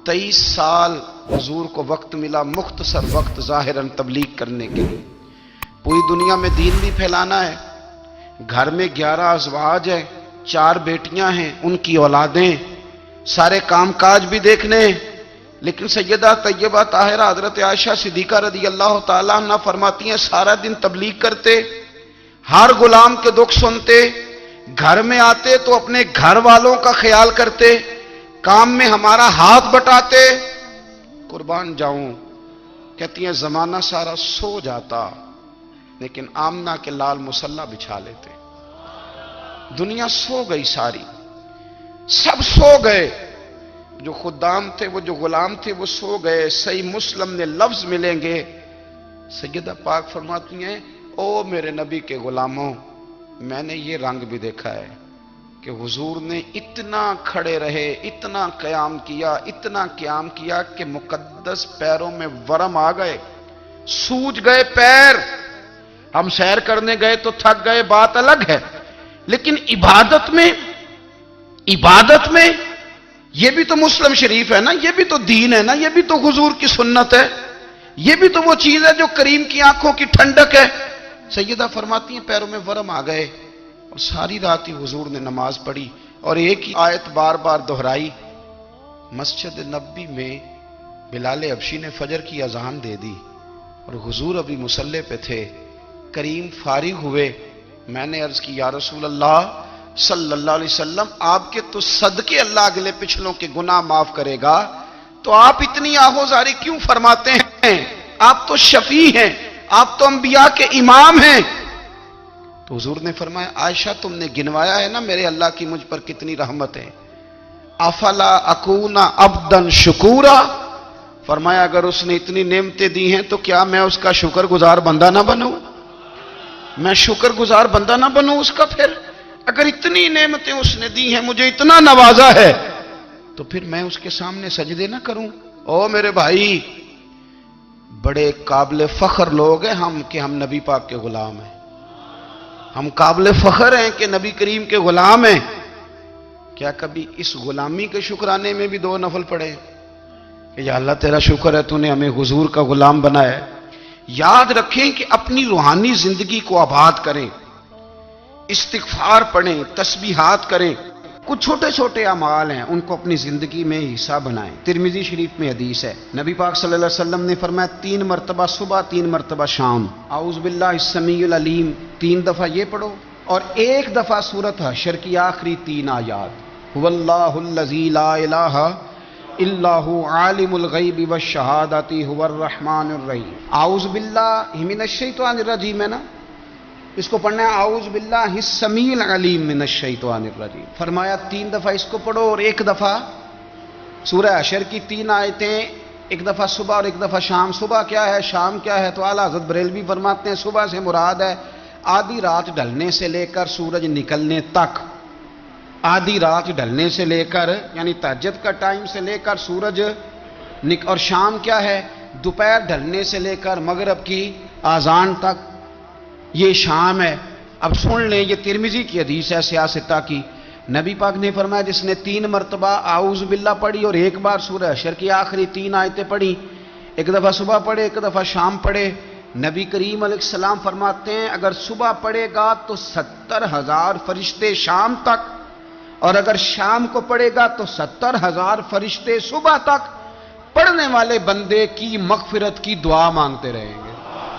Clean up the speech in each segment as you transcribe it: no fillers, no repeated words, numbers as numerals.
23 سال حضور کو وقت ملا، مختصر وقت ظاہراً تبلیغ کرنے کے لیے۔ پوری دنیا میں دین بھی پھیلانا ہے۔ گھر میں 11 ازواج ہیں، 4 بیٹیاں ہیں، ان کی اولادیں، سارے کام کاج بھی دیکھنے ہیں۔ لیکن سیدہ طیبہ طاہرہ حضرت عائشہ صدیقہ رضی اللہ تعالیٰ عنہ فرماتی ہیں سارا دن تبلیغ کرتے، ہر غلام کے دکھ سنتے، گھر میں آتے تو اپنے گھر والوں کا خیال کرتے، کام میں ہمارا ہاتھ بٹاتے۔ قربان جاؤں، کہتی ہیں زمانہ سارا سو جاتا لیکن آمنہ کے لال مصلی بچھا لیتے۔ دنیا سو گئی، ساری سب سو گئے، جو خدام تھے، وہ جو غلام تھے، وہ سو گئے۔ صحیح مسلم نے لفظ ملیں گے، سیدہ پاک فرماتی ہیں او میرے نبی کے غلاموں، میں نے یہ رنگ بھی دیکھا ہے کہ حضور نے اتنا کھڑے رہے، اتنا قیام کیا، اتنا قیام کیا کہ مقدس پیروں میں ورم آ گئے، سوج گئے پیر۔ ہم سیر کرنے گئے تو تھک گئے، بات الگ ہے، لیکن عبادت میں یہ بھی تو مسلم شریف ہے نا، یہ بھی تو دین ہے نا، یہ بھی تو حضور کی سنت ہے، یہ بھی تو وہ چیز ہے جو کریم کی آنکھوں کی ٹھنڈک ہے۔ سیدہ فرماتی ہیں پیروں میں ورم آ گئے، اور ساری رات ہی حضور نے نماز پڑھی اور ایک ہی آیت بار بار دہرائی۔ مسجد نبوی میں بلال حبشی نے فجر کی اذان دے دی اور حضور ابھی مصلی پہ تھے۔ کریم فارغ ہوئے، میں نے عرض کی یا رسول اللہ صلی اللہ علیہ وسلم، آپ کے تو صدقے اللہ اگلے پچھلوں کے گناہ معاف کرے گا، تو آپ اتنی آہوزاری کیوں فرماتے ہیں؟ آپ تو شفیع ہیں، آپ تو انبیاء کے امام ہیں۔ تو حضور نے فرمایا عائشہ تم نے گنوایا ہے نا میرے اللہ کی مجھ پر کتنی رحمت ہے، افلا اکون عبدا شکورا، فرمایا اگر اس نے اتنی نعمتیں دی ہیں تو کیا میں اس کا شکر گزار بندہ نہ بنوں؟ میں شکر گزار بندہ نہ بنوں اس کا؟ پھر اگر اتنی نعمتیں اس نے دی ہیں، مجھے اتنا نوازا ہے، تو پھر میں اس کے سامنے سجدے نہ کروں؟ او میرے بھائی، بڑے قابل فخر لوگ ہیں ہم کہ ہم نبی پاک کے غلام ہیں، ہم قابل فخر ہیں کہ نبی کریم کے غلام ہیں۔ کیا کبھی اس غلامی کے شکرانے میں بھی 2 نفل پڑھے کہ یا اللہ تیرا شکر ہے تو نے ہمیں حضور کا غلام بنایا ہے؟ یاد رکھیں کہ اپنی روحانی زندگی کو آباد کریں، استغفار پڑھیں، تسبیحات کریں، کچھ چھوٹے چھوٹے اعمال ہیں ان کو اپنی زندگی میں حصہ بنائیں۔ ترمذی شریف میں حدیث ہے، نبی پاک صلی اللہ علیہ وسلم نے فرمایا 3 مرتبہ صبح، 3 مرتبہ شام اعوذ باللہ السمیع العلیم 3 دفعہ یہ پڑھو، اور 1 دفعہ سورۃ حشر کی آخری 3 آیات، هو اللہ الذی لا الہ الا هو عالم الغیب والشہادۃ هو الرحمن الرحیم۔ اعوذ باللہ من الشیطان الرجیم ہے نا، اس کو پڑھنا ہے اعوذ باللہ السمیع العلیم من الشیطان الرجیم۔ فرمایا 3 دفعہ اس کو پڑھو اور 1 دفعہ سورہ حشر کی 3 آیتیں، 1 دفعہ صبح اور 1 دفعہ شام۔ صبح کیا ہے، شام کیا ہے؟ تو اعلیٰ حضرت بریلوی فرماتے ہیں صبح سے مراد ہے آدھی رات ڈھلنے سے لے کر سورج نکلنے تک، آدھی رات ڈھلنے سے لے کر یعنی تہجد کا ٹائم سے لے کر سورج اور شام کیا ہے، دوپہر ڈھلنے سے لے کر مغرب کی اذان تک، یہ شام ہے۔ اب سن لیں، یہ ترمذی کی حدیث ہے سیاستہ کی، نبی پاک نے فرمایا جس نے 3 مرتبہ اعوذ باللہ پڑھی اور 1 بار سورہ حشر کی آخری 3 آیتیں پڑھی، 1 دفعہ صبح پڑھے، 1 دفعہ شام پڑھے، نبی کریم علیہ السلام فرماتے ہیں اگر صبح پڑھے گا تو 70,000 فرشتے شام تک، اور اگر شام کو پڑھے گا تو 70,000 فرشتے صبح تک پڑھنے والے بندے کی مغفرت کی دعا مانگتے رہیں گے۔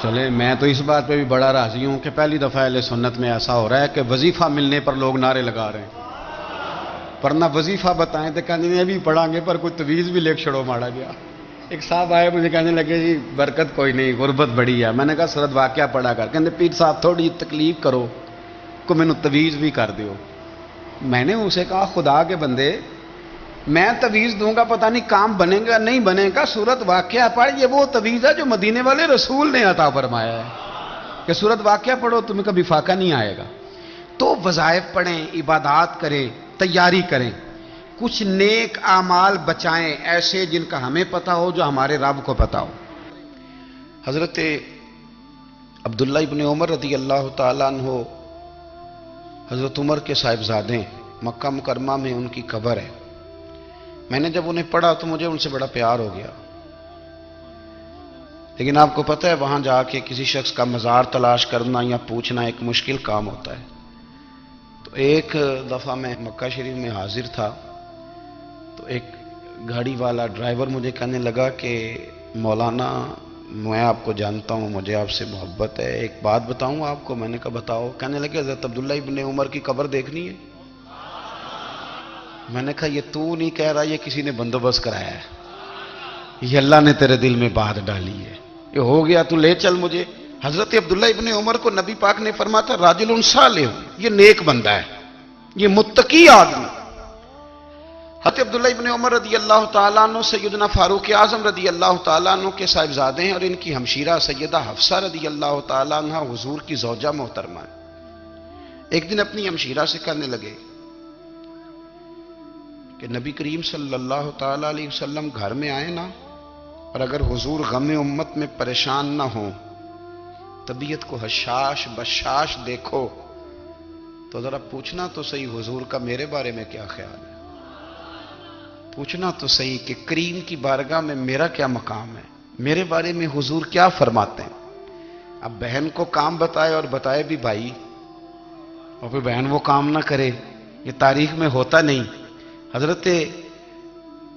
چلے میں تو اس بات پہ بھی بڑا راضی ہوں کہ پہلی دفعہ اہل سنت میں ایسا ہو رہا ہے کہ وظیفہ ملنے پر لوگ نعرے لگا رہے ہیں، ورنہ وظیفہ بتائیں تو کہنے ابھی پڑھیں گے پر کوئی تویز بھی لکھ چھڑو ماڑا گیا۔ ایک صاحب آئے مجھے کہنے لگے جی برکت کوئی نہیں، غربت بڑی ہے۔ میں نے کہا سورۃ واقعہ پڑھا کر، کہنے پیر صاحب تھوڑی تکلیف کرو کو میں نے تویز بھی کر دیو۔ میں نے اسے کہا خدا کے بندے میں تویز دوں گا پتہ نہیں کام بنے گا نہیں بنے گا، سورۃ واقعہ پڑھ، یہ وہ تویز ہے جو مدینے والے رسول نے عطا فرمایا ہے کہ سورۃ واقعہ پڑھو تمہیں کبھی فاقہ نہیں آئے گا۔ تو وظائف پڑھیں، عبادات کریں، تیاری کریں، کچھ نیک اعمال بچائیں ایسے جن کا ہمیں پتہ ہو، جو ہمارے رب کو پتہ ہو۔ حضرت عبداللہ ابن عمر رضی اللہ تعالیٰ عنہ حضرت عمر کے صاحبزادے، مکہ مکرمہ میں ان کی قبر ہے۔ میں نے جب انہیں پڑھا تو مجھے ان سے بڑا پیار ہو گیا، لیکن آپ کو پتہ ہے وہاں جا کے کسی شخص کا مزار تلاش کرنا یا پوچھنا ایک مشکل کام ہوتا ہے۔ تو ایک دفعہ میں مکہ شریف میں حاضر تھا، تو ایک گاڑی والا ڈرائیور مجھے کہنے لگا کہ مولانا میں آپ کو جانتا ہوں، مجھے آپ سے محبت ہے، ایک بات بتاؤں آپ کو؟ میں نے کہا بتاؤ۔ کہنے لگے حضرت عبداللہ ابن عمر کی قبر دیکھنی ہے۔ میں نے کہا یہ تو نہیں کہہ رہا، یہ کسی نے بندوبست کرایا ہے، یہ اللہ نے تیرے دل میں بات ڈالی ہے، یہ ہو گیا، تو لے چل مجھے۔ حضرت عبداللہ ابن عمر کو نبی پاک نے فرمایا تھا راجل صالح، یہ نیک بندہ ہے، یہ متقی آدمی۔ حضرت عبداللہ ابن عمر رضی اللہ تعالیٰ عنہ سیدنا فاروق اعظم رضی اللہ تعالیٰ عنہ کے صاحبزادے ہیں، اور ان کی ہمشیرہ سیدہ حفصہ رضی اللہ تعالیٰ عنہ حضور کی زوجہ محترمہ ہے۔ ایک دن اپنی ہمشیرہ سے کہنے لگے کہ نبی کریم صلی اللہ تعالیٰ علیہ وسلم گھر میں آئے نا، اور اگر حضور غم امت میں پریشان نہ ہوں، طبیعت کو حشاش بشاش دیکھو، تو ذرا پوچھنا تو صحیح حضور کا میرے بارے میں کیا خیال ہے، پوچھنا تو صحیح کہ کریم کی بارگاہ میں میرا کیا مقام ہے، میرے بارے میں حضور کیا فرماتے ہیں۔ اب بہن کو کام بتائے، اور بتائے بھی بھائی، اور پھر بہن وہ کام نہ کرے، یہ تاریخ میں ہوتا نہیں۔ حضرت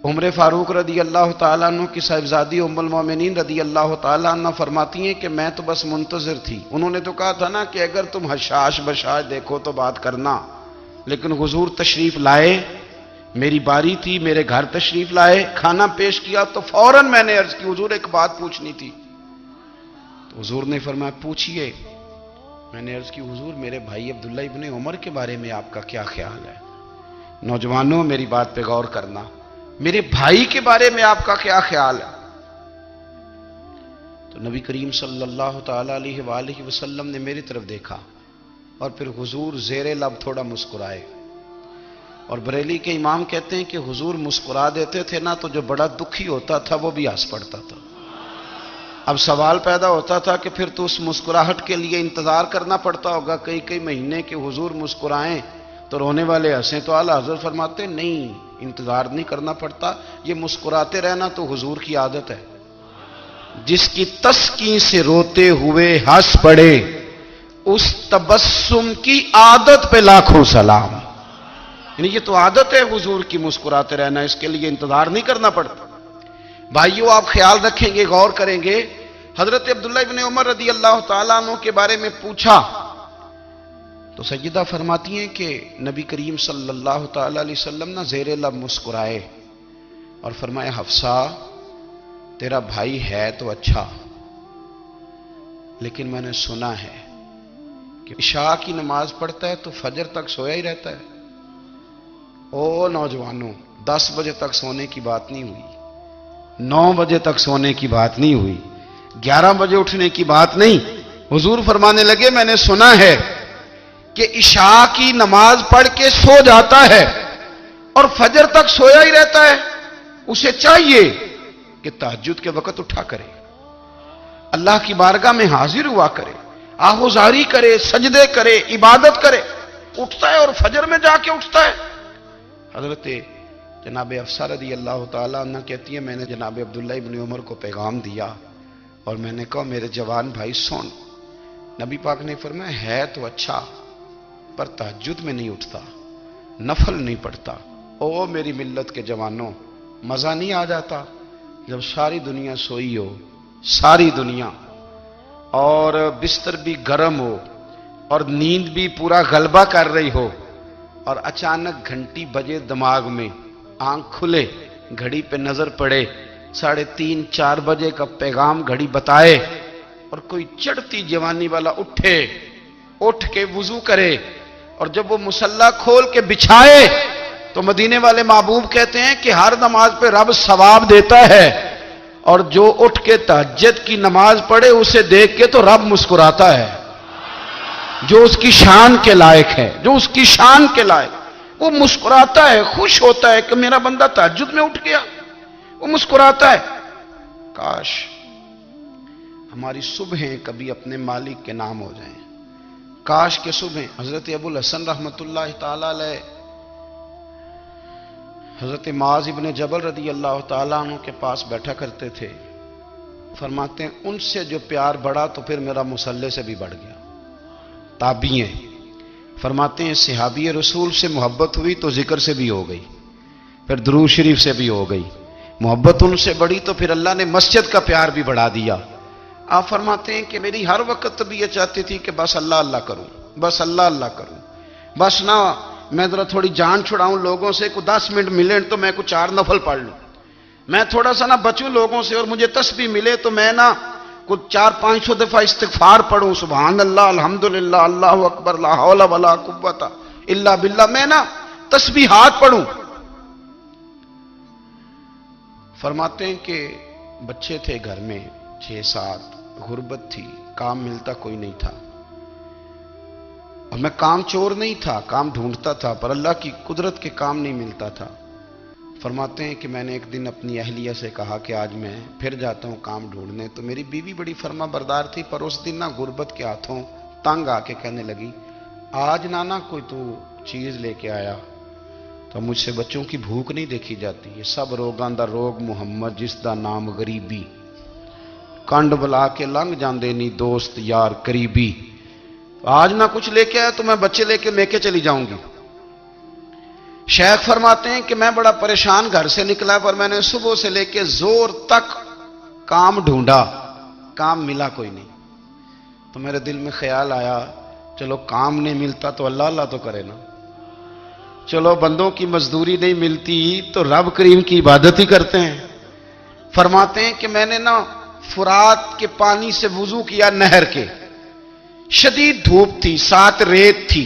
عمر فاروق رضی اللہ تعالیٰ عنہ کی صاحبزادی ام المومنین رضی اللہ تعالیٰ عنہ فرماتی ہیں کہ میں تو بس منتظر تھی، انہوں نے تو کہا تھا نا کہ اگر تم حشاش بشاش دیکھو تو بات کرنا، لیکن حضور تشریف لائے، میری باری تھی، میرے گھر تشریف لائے، کھانا پیش کیا تو فوراً میں نے عرض کی حضور ایک بات پوچھنی تھی۔ تو حضور نے فرمایا پوچھئے۔ میں نے عرض کی حضور میرے بھائی عبداللہ ابن عمر کے بارے میں آپ کا کیا خیال ہے؟ نوجوانوں میری بات پہ غور کرنا، میرے بھائی کے بارے میں آپ کا کیا خیال ہے؟ تو نبی کریم صلی اللہ تعالیٰ علیہ وآلہ وسلم نے میری طرف دیکھا، اور پھر حضور زیر لب تھوڑا مسکرائے، اور بریلی کے امام کہتے ہیں کہ حضور مسکرا دیتے تھے نا تو جو بڑا دکھی ہوتا تھا وہ بھی ہنس پڑتا تھا۔ اب سوال پیدا ہوتا تھا کہ پھر تو اس مسکراہٹ کے لیے انتظار کرنا پڑتا ہوگا کئی مہینے کہ حضور مسکرائیں تو رونے والے ہنسیں، تو اعلیٰ حضرت فرماتے نہیں، انتظار نہیں کرنا پڑتا، یہ مسکراتے رہنا تو حضور کی عادت ہے۔ جس کی تسکین سے روتے ہوئے ہنس پڑے، اس تبسم کی عادت پہ لاکھوں سلام۔ یعنی یہ تو عادت ہے حضور کی مسکراتے رہنا، اس کے لیے انتظار نہیں کرنا پڑتا۔ بھائیو آپ خیال رکھیں گے، غور کریں گے، حضرت عبداللہ ابن عمر رضی اللہ تعالیٰ عنہ کے بارے میں پوچھا تو سیدہ فرماتی ہیں کہ نبی کریم صلی اللہ تعالیٰ علیہ وسلم نہ زیر لب مسکرائے اور فرمایا حفصہ تیرا بھائی ہے تو اچھا، لیکن میں نے سنا ہے کہ عشاء کی نماز پڑھتا ہے تو فجر تک سویا ہی رہتا ہے۔ او نوجوانوں، 10 بجے تک سونے کی بات نہیں ہوئی، 9 بجے تک سونے کی بات نہیں ہوئی، 11 بجے اٹھنے کی بات نہیں۔ حضور فرمانے لگے میں نے سنا ہے کہ عشاء کی نماز پڑھ کے سو جاتا ہے اور فجر تک سویا ہی رہتا ہے، اسے چاہیے کہ تہجد کے وقت اٹھا کرے، اللہ کی بارگاہ میں حاضر ہوا کرے، آہوزاری کرے، سجدے کرے، عبادت کرے، اٹھتا ہے اور فجر میں جا کے اٹھتا ہے۔ حضرت جناب حفصہ رضی اللہ تعالیٰ عنہ کہتی ہے میں نے جناب عبداللہ ابن عمر کو پیغام دیا اور میں نے کہا میرے جوان بھائی سن، نبی پاک نے فرمایا ہے تو اچھا پر تہجد میں نہیں اٹھتا، نفل نہیں پڑھتا۔ او میری ملت کے جوانوں، مزہ نہیں آ جاتا جب ساری دنیا سوئی ہو، ساری دنیا، اور بستر بھی گرم ہو اور نیند بھی پورا غلبہ کر رہی ہو، اور اچانک گھنٹی بجے دماغ میں، آنکھ کھلے، گھڑی پہ نظر پڑے، 3:30 4 بجے کا پیغام گھڑی بتائے، اور کوئی چڑھتی جوانی والا اٹھ کے وضو کرے، اور جب وہ مصلی کھول کے بچھائے تو مدینے والے محبوب کہتے ہیں کہ ہر نماز پہ رب ثواب دیتا ہے، اور جو اٹھ کے تہجد کی نماز پڑھے اسے دیکھ کے تو رب مسکراتا ہے، جو اس کی شان کے لائق ہے، جو اس کی شان کے لائق، وہ مسکراتا ہے، خوش ہوتا ہے کہ میرا بندہ تہجد میں اٹھ گیا، وہ مسکراتا ہے۔ کاش ہماری صبحیں کبھی اپنے مالک کے نام ہو جائیں، کاش کے صبح حضرت ابو الحسن رحمت اللہ تعالی علیہ حضرت معاذ ابن جبل رضی اللہ تعالیٰ عنہ کے پاس بیٹھا کرتے تھے. فرماتے ہیں ان سے جو پیار بڑھا تو پھر میرا مصلی سے بھی بڑھ گیا. تابعی ہیں. فرماتے ہیں صحابی رسول سے محبت ہوئی تو ذکر سے بھی ہو گئی, پھر درود شریف سے بھی ہو گئی. محبت ان سے بڑھی تو پھر اللہ نے مسجد کا پیار بھی بڑھا دیا. آپ فرماتے ہیں کہ میری ہر وقت طبیعت چاہتی تھی کہ بس اللہ اللہ کروں, بس اللہ اللہ کروں, بس نہ میں ذرا تھوڑی جان چھڑاؤں لوگوں سے, کو 10 منٹ ملے تو میں کو 4 نفل پڑھ لوں, میں تھوڑا سا نہ بچوں لوگوں سے, اور مجھے تسبیح ملے تو میں نہ کچھ 400-500 دفعہ استغفار پڑھوں, سبحان اللہ, الحمدللہ, اللہ اکبر, لا حول ولا قوت الا باللہ, میں نہ تسبیحات پڑھوں. فرماتے ہیں کہ بچے تھے گھر میں 6-7, غربت تھی, کام ملتا کوئی نہیں تھا, اور میں کام چور نہیں تھا, کام ڈھونڈتا تھا, پر اللہ کی قدرت کے کام نہیں ملتا تھا. فرماتے ہیں کہ میں نے ایک دن اپنی اہلیہ سے کہا کہ آج میں پھر جاتا ہوں کام ڈھونڈنے. تو میری بیوی بڑی فرما بردار تھی, پر اس دن نہ غربت کے ہاتھوں تنگ آ کے کہنے لگی آج نانا کوئی تو چیز لے کے آیا. تو مجھ سے بچوں کی بھوک نہیں دیکھی جاتی, یہ سب روگاں دا روگ محمد جس دا نام غریبی, کنڈ بلا کے لنگ جاندے نہیں دوست یار قریبی. آج نہ کچھ لے کے آیا تو میں بچے لے کے میکے چلی جاؤں گی. شیخ فرماتے ہیں کہ میں بڑا پریشان گھر سے نکلا, پر میں نے صبح سے لے کے زور تک کام ڈھونڈا, کام ملا کوئی نہیں. تو میرے دل میں خیال آیا چلو کام نہیں ملتا تو اللہ اللہ تو کرے نا, چلو بندوں کی مزدوری نہیں ملتی تو رب کریم کی عبادت ہی کرتے ہیں. فرماتے ہیں کہ میں نے نا فرات کے پانی سے وضو کیا, نہر کے, شدید دھوپ تھی, ساتھ ریت تھی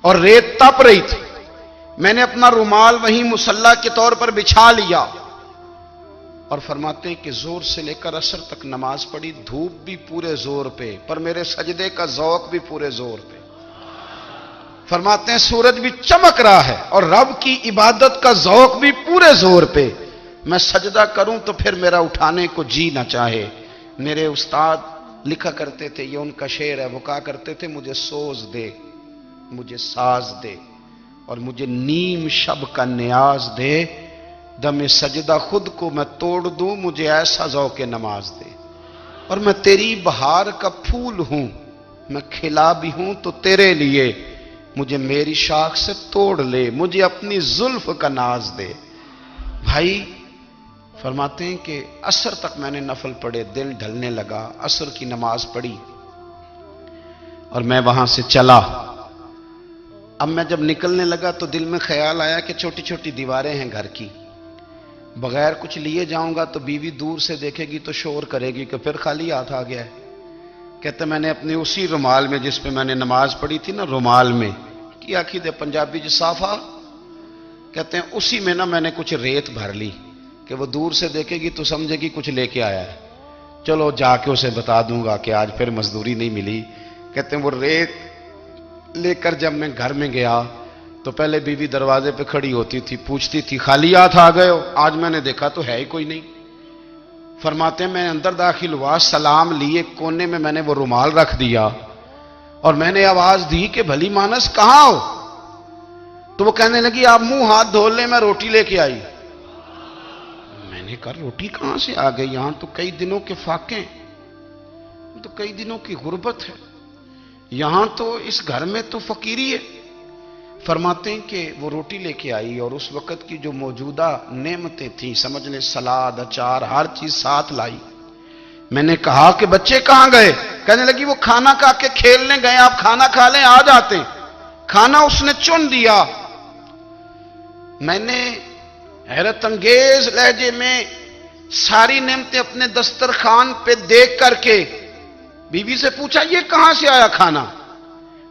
اور ریت تپ رہی تھی. میں نے اپنا رومال وہیں مصلی کے طور پر بچھا لیا, اور فرماتے ہیں کہ زور سے لے کر عصر تک نماز پڑھی, دھوپ بھی پورے زور پہ, پر میرے سجدے کا ذوق بھی پورے زور پہ. فرماتے ہیں سورج بھی چمک رہا ہے اور رب کی عبادت کا ذوق بھی پورے زور پہ. میں سجدہ کروں تو پھر میرا اٹھانے کو جی نہ چاہے. میرے استاد لکھا کرتے تھے, یہ ان کا شعر ہے, وہ کہا کرتے تھے مجھے سوز دے, مجھے ساز دے, اور مجھے نیم شب کا نیاز دے, دم سجدہ خود کو میں توڑ دوں, مجھے ایسا ذوق نماز دے. اور میں تیری بہار کا پھول ہوں, میں کھلا بھی ہوں تو تیرے لیے, مجھے میری شاخ سے توڑ لے, مجھے اپنی زلف کا ناز دے. بھائی فرماتے ہیں کہ عصر تک میں نے نفل پڑھے, دل ڈھلنے لگا, عصر کی نماز پڑھی اور میں وہاں سے چلا. اب میں جب نکلنے لگا تو دل میں خیال آیا کہ چھوٹی چھوٹی دیواریں ہیں گھر کی, بغیر کچھ لیے جاؤں گا تو بیوی دور سے دیکھے گی تو شور کرے گی کہ پھر خالی ہاتھ آ گیا ہے. کہتے میں نے اپنے اسی رومال میں جس پہ میں نے نماز پڑھی تھی نا, رومال میں کیا آخی دے پنجابی جو صافہ کہتے ہیں, اسی میں نا میں نے کچھ ریت بھر لی کہ وہ دور سے دیکھے گی تو سمجھے گی کچھ لے کے آیا ہے. چلو جا کے اسے بتا دوں گا کہ آج پھر مزدوری نہیں ملی. کہتے ہیں وہ ریت لے کر جب میں گھر میں گیا تو پہلے بیوی دروازے پہ کھڑی ہوتی تھی, پوچھتی تھی خالی ہاتھ آ گئے ہو, آج میں نے دیکھا تو ہے ہی کوئی نہیں. فرماتے ہیں میں اندر داخل ہوا, سلام لیے, کونے میں نے وہ رومال رکھ دیا اور میں نے آواز دی کہ بھلی مانس کہاں ہو. تو وہ کہنے لگی آپ منہ ہاتھ دھو لیں, میں روٹی لے کے آئی. میں نے کہا روٹی کہاں سے آ گئی, یہاں تو کئی دنوں کے فاقے, تو کئی دنوں کی غربت ہے, یہاں تو اس گھر میں تو فقیری ہے. فرماتے ہیں کہ وہ روٹی لے کے آئی اور اس وقت کی جو موجودہ نعمتیں تھیں, سمجھ لیں سلاد, اچار, ہر چیز ساتھ لائی. میں نے کہا کہ بچے کہاں گئے؟ کہنے لگی وہ کھانا کھا کے کھیلنے گئے, آپ کھانا کھا لیں آ جاتے. کھانا اس نے چن دیا. میں نے حیرت انگیز لہجے میں ساری نعمتیں اپنے دسترخوان پہ دیکھ کر کے بیوی سے پوچھا یہ کہاں سے آیا کھانا,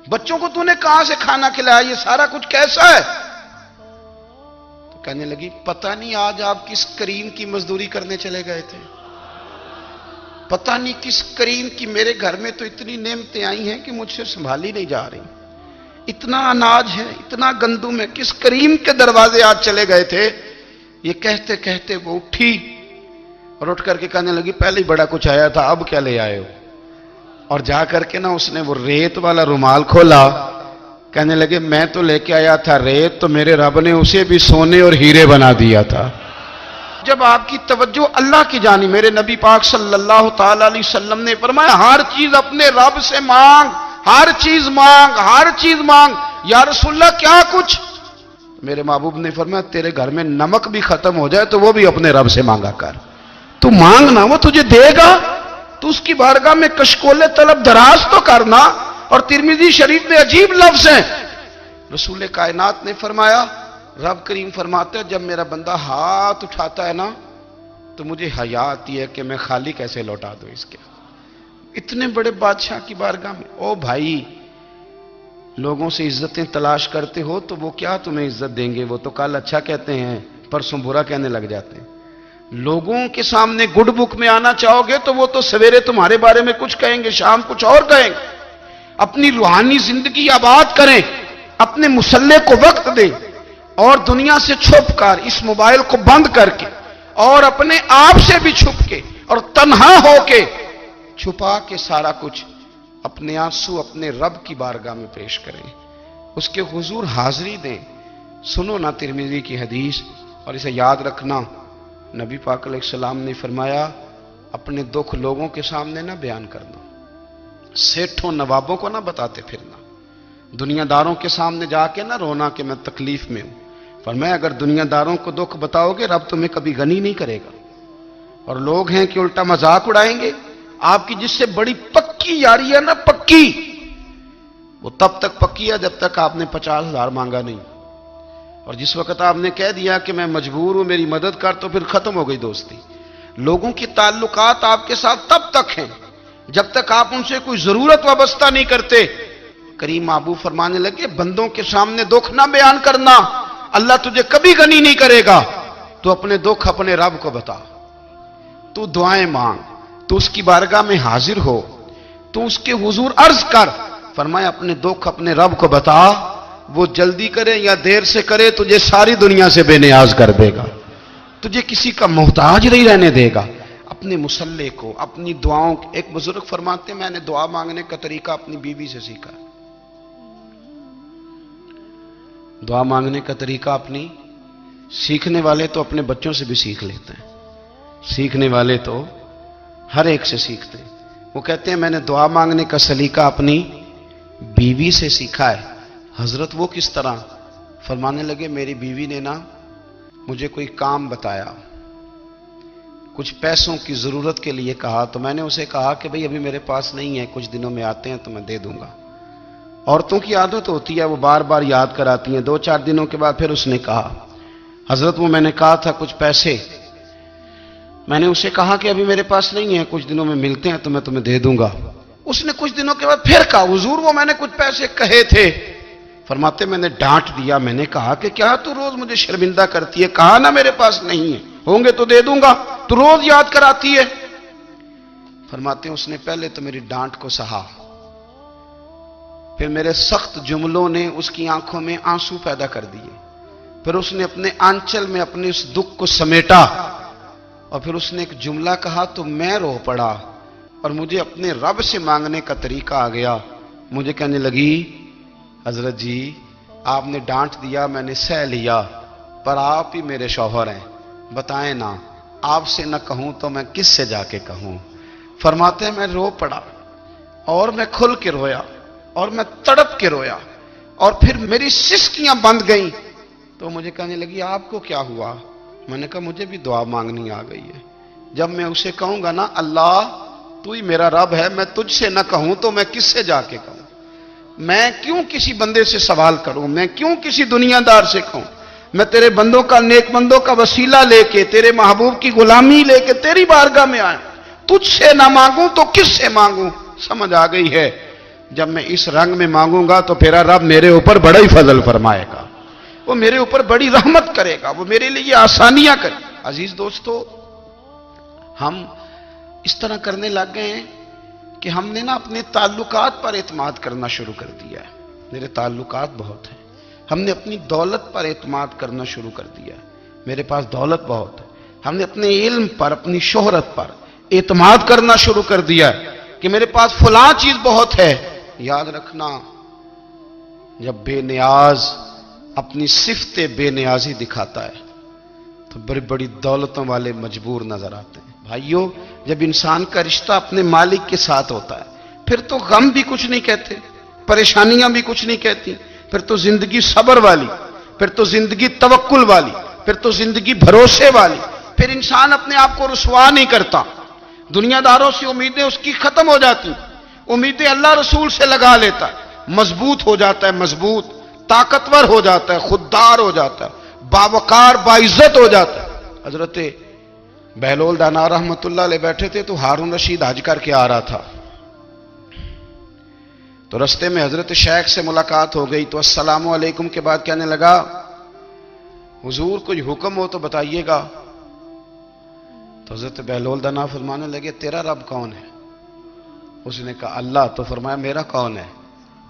بچوں کو تو نے کہاں سے کھانا کھلایا, یہ سارا کچھ کیسا ہے؟ تو کہنے لگی پتہ نہیں آج آپ کس کریم کی مزدوری کرنے چلے گئے تھے, پتہ نہیں کس کریم کی, میرے گھر میں تو اتنی نعمتیں آئی ہیں کہ مجھ سے سنبھالی نہیں جا رہی, اتنا اناج ہے, اتنا گندم ہے, کس کریم کے دروازے آج چلے گئے تھے. یہ کہتے کہتے وہ اٹھی اور اٹھ کر کے کہنے لگی پہلے ہی بڑا کچھ آیا تھا, اب کیا لے آئے ہو. اور جا کر کے نا اس نے وہ ریت والا رومال کھولا, کہنے لگے میں تو لے کے آیا تھا ریت، تو میرے رب نے اسے بھی سونے اور ہیرے بنا دیا تھا۔ جب آپ کی توجہ اللہ کی جانب، میرے نبی پاک صلی اللہ تعالی علیہ وسلم نے فرمایا ہر چیز اپنے رب سے مانگ، ہر چیز مانگ، ہر چیز مانگ۔ یا رسول اللہ کیا کچھ؟ میرے محبوب نے فرمایا تیرے گھر میں نمک بھی ختم ہو جائے تو وہ بھی اپنے رب سے مانگا کر، تو مانگنا وہ تجھے دے گا، تو اس کی بارگاہ میں کشکول طلب دراز تو کرنا۔ اور ترمذی شریف میں عجیب لفظ ہیں، رسول کائنات نے فرمایا، رب کریم فرماتے ہیں جب میرا بندہ ہاتھ اٹھاتا ہے نا تو مجھے حیا آتی ہے کہ میں خالی کیسے لوٹا دوں اس کے۔ اتنے بڑے بادشاہ کی بارگاہ میں، او بھائی لوگوں سے عزتیں تلاش کرتے ہو تو وہ کیا تمہیں عزت دیں گے؟ وہ تو کل اچھا کہتے ہیں پرسوں برا کہنے لگ جاتے ہیں۔ لوگوں کے سامنے گڈ بک میں آنا چاہو گے تو وہ تو سویرے تمہارے بارے میں کچھ کہیں گے، شام کچھ اور کہیں گے۔ اپنی روحانی زندگی آباد کریں، اپنے مسلح کو وقت دیں، اور دنیا سے چھپ کر اس موبائل کو بند کر کے اور اپنے آپ سے بھی چھپ کے اور تنہا ہو کے چھپا کے سارا کچھ اپنے آنسو اپنے رب کی بارگاہ میں پیش کریں، اس کے حضور حاضری دیں۔ سنو نا ترمذی کی حدیث، اور اسے یاد رکھنا، نبی پاک علیہ السلام نے فرمایا اپنے دکھ لوگوں کے سامنے نہ بیان کرنا، سیٹھوں نوابوں کو نہ بتاتے پھرنا، دنیا داروں کے سامنے جا کے نہ رونا کہ میں تکلیف میں ہوں۔ فرمایا اگر دنیا داروں کو دکھ بتاؤ گے رب تمہیں کبھی غنی نہیں کرے گا، اور لوگ ہیں کہ الٹا مذاق اڑائیں گے۔ آپ کی جس سے بڑی پکی یاری ہے نا، پکی، وہ تب تک پکی ہے جب تک آپ نے 50,000 مانگا نہیں، اور جس وقت آپ نے کہہ دیا کہ میں مجبور ہوں میری مدد کر تو پھر ختم ہو گئی دوستی۔ لوگوں کی تعلقات آپ کے ساتھ تب تک ہیں جب تک آپ ان سے کوئی ضرورت وابستہ نہیں کرتے۔ کریم محبوب فرمانے لگے بندوں کے سامنے دکھ نہ بیان کرنا، اللہ تجھے کبھی غنی نہیں کرے گا۔ تو اپنے دکھ اپنے رب کو بتا، تو دعائیں مانگ، تو اس کی بارگاہ میں حاضر ہو، تو اس کے حضور عرض کر۔ فرمایا اپنے دکھ اپنے رب کو بتا، وہ جلدی کرے یا دیر سے کرے تجھے ساری دنیا سے بے نیاز کر دے گا، تجھے کسی کا محتاج نہیں رہنے دے گا۔ اپنے مسلح کو، اپنی دعاؤں، ایک بزرگ فرماتے ہیں میں نے دعا مانگنے کا طریقہ اپنی بیوی سے سیکھا۔ دعا مانگنے کا طریقہ اپنی، سیکھنے والے تو اپنے بچوں سے بھی سیکھ لیتے ہیں، سیکھنے والے تو ہر ایک سے سیکھتے ہیں۔ وہ کہتے ہیں میں نے دعا مانگنے کا سلیقہ اپنی بیوی سے سیکھا ہے۔ حضرت وہ کس طرح؟ فرمانے لگے میری بیوی نے نا مجھے کوئی کام بتایا، کچھ پیسوں کی ضرورت کے لیے کہا، تو میں نے اسے کہا کہ بھئی ابھی میرے پاس نہیں ہے، کچھ دنوں میں آتے ہیں تو میں دے دوں گا۔ عورتوں کی عادت ہوتی ہے وہ بار بار یاد کراتی ہیں، 2-4 دنوں کے بعد پھر اس نے کہا حضرت وہ میں نے کہا تھا کچھ پیسے، میں نے اسے کہا کہ ابھی میرے پاس نہیں ہے، کچھ دنوں میں ملتے ہیں تو میں تمہیں دے دوں گا۔ اس نے کچھ دنوں کے بعد پھر کہا حضور وہ میں نے کچھ پیسے کہے تھے۔ فرماتے میں نے ڈانٹ دیا، میں نے کہا کہ کیا تو روز مجھے شرمندہ کرتی ہے، کہا نا میرے پاس نہیں ہے، ہوں گے تو دے دوں گا، تو روز یاد کراتی ہے۔ فرماتے ہیں اس نے پہلے تو میری ڈانٹ کو سہا، پھر میرے سخت جملوں نے اس کی آنکھوں میں آنسو پیدا کر دیے، پھر اس نے اپنے آنچل میں اپنے اس دکھ کو سمیٹا، اور پھر اس نے ایک جملہ کہا تو میں رو پڑا، اور مجھے اپنے رب سے مانگنے کا طریقہ آ گیا۔ مجھے کہنے لگی حضرت جی آپ نے ڈانٹ دیا، میں نے سہ لیا، پر آپ ہی میرے شوہر ہیں، بتائیں نا آپ سے نہ کہوں تو میں کس سے جا کے کہوں۔ فرماتے ہیں میں رو پڑا، اور میں کھل کے رویا، اور میں تڑپ کے رویا، اور پھر میری سسکیاں بند گئیں۔ تو مجھے کہنے لگی آپ کو کیا ہوا؟ میں نے کہا مجھے بھی دعا مانگنی آ گئی ہے، جب میں اسے کہوں گا نا اللہ تو ہی میرا رب ہے، میں تجھ سے نہ کہوں تو میں کس سے جا کے کہوں؟ میں کیوں کسی بندے سے سوال کروں؟ میں کیوں کسی دنیا دار سے کہوں؟ میں تیرے بندوں کا، نیک بندوں کا وسیلہ لے کے، تیرے محبوب کی غلامی لے کے تیری بارگاہ میں آیا، تجھ سے نہ مانگوں تو کس سے مانگوں؟ سمجھ آ گئی ہے، جب میں اس رنگ میں مانگوں گا تو پھر رب میرے اوپر بڑا ہی فضل فرمائے گا، وہ میرے اوپر بڑی رحمت کرے گا، وہ میرے لیے آسانیاں کرے۔ عزیز دوستو، ہم اس طرح کرنے لگ گئے ہیں کہ ہم نے نا اپنے تعلقات پر اعتماد کرنا شروع کر دیا ہے۔ میرے تعلقات بہت ہیں، ہم نے اپنی دولت پر اعتماد کرنا شروع کر دیا ہے، میرے پاس دولت بہت ہے۔ ہم نے اپنے علم پر، اپنی شہرت پر اعتماد کرنا شروع کر دیا ہے کہ میرے پاس فلاں چیز بہت ہے۔ یاد رکھنا جب بے نیاز اپنی صفت بے نیازی دکھاتا ہے تو بڑی بڑی دولتوں والے مجبور نظر آتے ہیں۔ بھائیو، جب انسان کا رشتہ اپنے مالک کے ساتھ ہوتا ہے پھر تو غم بھی کچھ نہیں کہتے، پریشانیاں بھی کچھ نہیں کہتی، پھر تو زندگی صبر والی، پھر تو زندگی توکل والی، پھر تو زندگی بھروسے والی، پھر انسان اپنے آپ کو رسوا نہیں کرتا، دنیا داروں سے امیدیں اس کی ختم ہو جاتی، امیدیں اللہ رسول سے لگا لیتا ہے، مضبوط ہو جاتا ہے، مضبوط، طاقتور ہو جاتا ہے، خوددار ہو جاتا ہے، باوقار باعزت ہو جاتا ہے۔ حضرت بہلول دانا رحمت اللہ علیہ بیٹھے تھے تو ہارون رشید حج کر کے آ رہا تھا، تو رستے میں حضرت شیخ سے ملاقات ہو گئی تو السلام علیکم کے بعد کہنے لگا حضور کوئی حکم ہو تو بتائیے گا۔ تو حضرت بہلول دانا فرمانے لگے تیرا رب کون ہے؟ اس نے کہا اللہ۔ تو فرمایا میرا کون ہے؟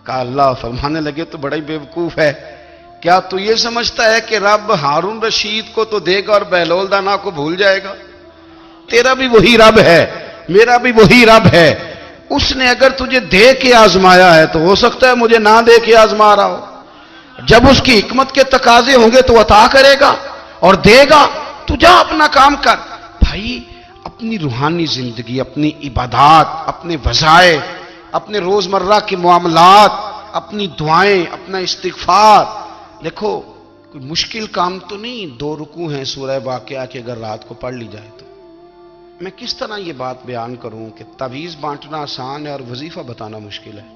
کہا اللہ۔ فرمانے لگے تو بڑا ہی بیوقوف ہے، کیا تو یہ سمجھتا ہے کہ رب ہارون رشید کو تو دے گا اور بہلول دانا کو بھول جائے گا؟ تیرا بھی وہی رب ہے، میرا بھی وہی رب ہے، اس نے اگر تجھے دے کے آزمایا ہے تو ہو سکتا ہے مجھے نہ دے کے آزما رہا ہو، جب اس کی حکمت کے تقاضے ہوں گے تو عطا کرے گا اور دے گا، تو جا اپنا کام کر۔ بھائی اپنی روحانی زندگی، اپنی عبادات، اپنے وظائف، اپنے روزمرہ کے معاملات، اپنی دعائیں، اپنا استغفار، دیکھو کوئی مشکل کام تو نہیں، 2 رکوع ہیں سورہ واقعہ کے اگر رات کو پڑھ لی جائے تو۔ میں کس طرح یہ بات بیان کروں کہ تعویذ بانٹنا آسان ہے اور وظیفہ بتانا مشکل ہے؟